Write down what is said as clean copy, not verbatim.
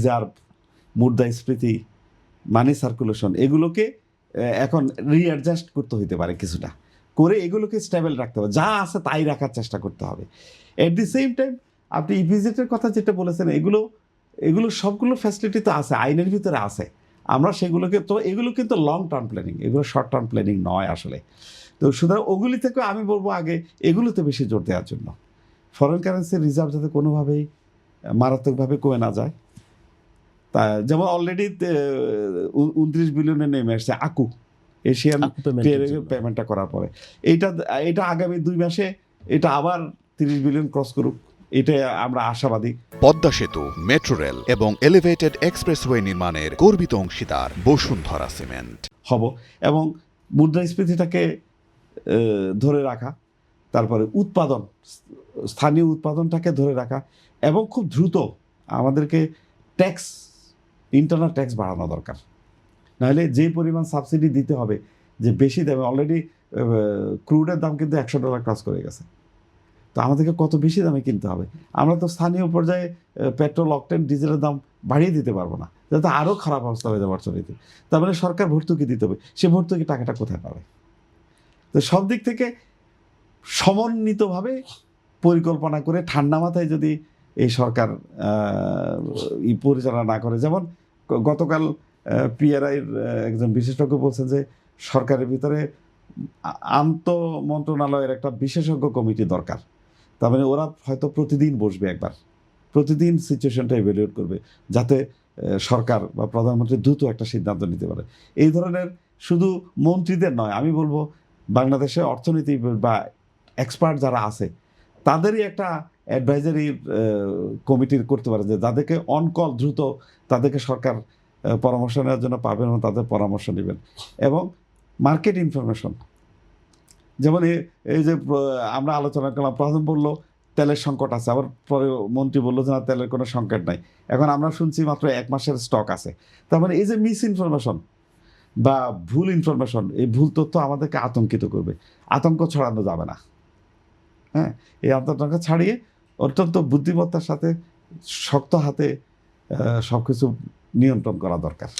Reserve, মুদ্রাস্ফীতি, মানি circulation, এগুলোকে এখন রিঅ্যাডজাস্ট করতে হইতে পারে কিছুটা, করে এগুলোকে স্টেবল রাখতে হবে, যা আছে তাই রাখার চেষ্টা করতে হবে। এট দি সেম টাইম আপনি ইপিজেটের কথা যেটা বলেছেন, এগুলো সবগুলো ফ্যাসিলিটি তো আছে, আইনের ভিতরে আছে। আমরা সেগুলোকে তো, এগুলো কিন্তু লং টার্ম প্ল্যানিং, এগুলো শর্ট টার্ম প্ল্যানিং নয় আসলে। তো সুতরাং ওগুলি থেকে আমি বলবো আগে এগুলোতে বেশি জোর দেওয়ার জন্য, ফরেন কারেন্সির রিজার্ভ যাতে কোনোভাবেই মারাত্মকভাবে কমে না যায়। তা যেমন অলরেডি 29 বিলিয়নে নেমে আসছে আকু, এশিয়ান পেমেন্টটা করার পরে। এটা আগামী 2 মাসে এটা আবার 30 বিলিয়ন ক্রস করুক, এটা আমরা আশাবাদী। পদ্মা সেতু, মেট্রো রেল এবং এলিভেটেড এক্সপ্রেসওয়ে নির্মাণের গর্বিত অংশীদার বসুন্ধরা সিমেন্ট হব। এবং মুদ্রাস্ফীতিটাকে ধরে রাখা, তারপরে উৎপাদন, স্থানীয় উৎপাদনটাকে ধরে রাখা, এবং খুব দ্রুত আমাদেরকে ট্যাক্স, ইন্টারনাল ট্যাক্স বাড়ানো দরকার। নাহলে যে পরিমাণ সাবসিডি দিতে হবে, যে বেশি দামে, অলরেডি ক্রুডের দাম কিন্তু $100 ক্রস করে গেছে, তো আমাদেরকে কত বেশি দামে কিনতে হবে? আমরা তো স্থানীয় পর্যায়ে পেট্রোল, অকটেন, ডিজেলের দাম বাড়িয়ে দিতে পারবো না, যাতে আরও খারাপ অবস্থা হয়ে যাবে অর্থনীতি। তার মানে সরকার ভর্তুকি দিতে হবে, সে ভর্তুকি টাকাটা কোথায় পাবে? তো সব দিক থেকে সমন্বিতভাবে পরিকল্পনা করে ঠান্ডা মাথায় যদি এই সরকার পরিচালনা না করে, যেমন গতকাল পিআরআইয়ের একজন বিশেষজ্ঞ বলছেন যে সরকারের ভিতরে আন্ত মন্ত্রণালয়ের একটা বিশেষজ্ঞ কমিটি দরকার। তার মানে ওরা হয়তো প্রতিদিন বসবে, একবার প্রতিদিন সিচুয়েশনটা ইভ্যালুয়েট করবে, যাতে সরকার বা প্রধানমন্ত্রী দ্রুত একটা সিদ্ধান্ত নিতে পারে। এই ধরনের শুধু মন্ত্রীদের নয়, আমি বলবো বাংলাদেশে অর্থনীতি বা এক্সপার্ট যারা আছে তাদেরই একটা অ্যাডভাইজারি কমিটির করতে পারে, যে যাদেরকে অন কল দ্রুত তাদেরকে সরকার পরামর্শ নেওয়ার জন্য পাবেন এবং তাদের পরামর্শ নেবেন। এবং মার্কেট ইনফরমেশন, যেমন এই যে আমরা আলোচনা করলাম, প্রথম বললো তেলের সংকট আছে, আবার পরে মন্ত্রী বললো যে না, তেলের কোনো সংকট নাই, এখন আমরা শুনছি মাত্র 1 মাসের স্টক আছে। তার মানে এই যে মিস ইনফরমেশন বা ভুল ইনফরমেশন, এই ভুল তথ্য আমাদেরকে আতঙ্কিত করবে, আতঙ্ক ছড়ানো যাবে না। হ্যাঁ, এই আতঙ্ক ছাড়িয়ে অত্যন্ত বুদ্ধিমত্তার সাথে শক্ত হাতে সব কিছু নিয়ন্ত্রণ করা দরকার।